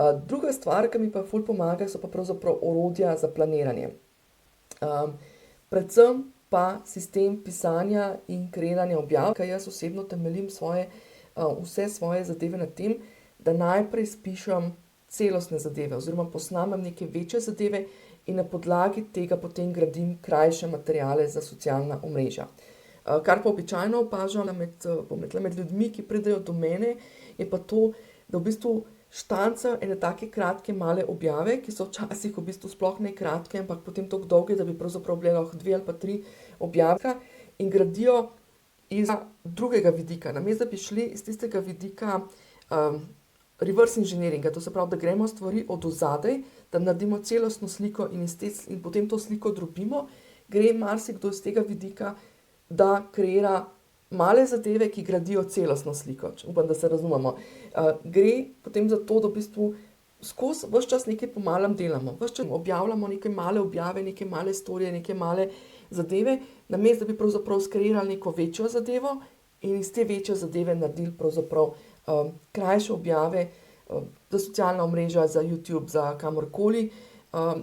Druga stvar, ki mi pa ful pomaga, so pa pravzaprav orodja za planiranje. Predvsem pa sistem pisanja in kreiranja objav, ker jaz osebno temeljim vse svoje zadeve na tem, da najprej spišem celostne zadeve oziroma posnamem neke večje zadeve in na podlagi tega potem gradim krajše materiale za socialna omrežja. Kar pa običajno opažam med ljudmi, ki pridejo do mene, je pa to, da v bistvu štancajo ene take kratke male objave, ki so včasih v bistvu sploh ne kratke, ampak potem toliko dolge, da bi pravzaprav bile lahko 2 ali pa 3 objave in gradijo iz drugega vidika. Namesto da bi šli iz tistega vidika reverse engineeringa, to se pravi, da gremo stvari od ozadaj, da naredimo celostno sliko in potem to sliko drobimo, gre marsikdo iz tega vidika, da kreira male zadeve, ki gradijo celostno sliko. Upam, da se razumemo. Gre potem za to, da v bistvu skozi ves čas nekaj po malem delamo. Ves čas objavljamo neke male objave, neke male storije, neke male zadeve, namesto da bi pravzaprav skreirali neko večjo zadevo in iz te večje zadeve naredili pravzaprav krajše objave za socialna omrežja, za YouTube, za kamorkoli,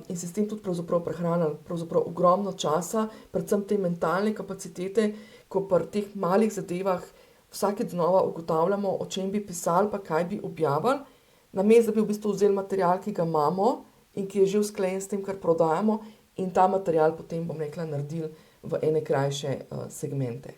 in se s tem tudi pravzaprav prehranili ogromno časa, predvsem te mentalne kapacitete, ko pri teh malih zadevah vsakeč znova ugotavljamo, o čem bi pisali, pa kaj bi objavili, namesto da bi v bistvu vzeli material, ki ga imamo in ki je že usklajen s tem, kar prodajamo, in ta material potem, bom rekla, naredili v ene krajše segmente.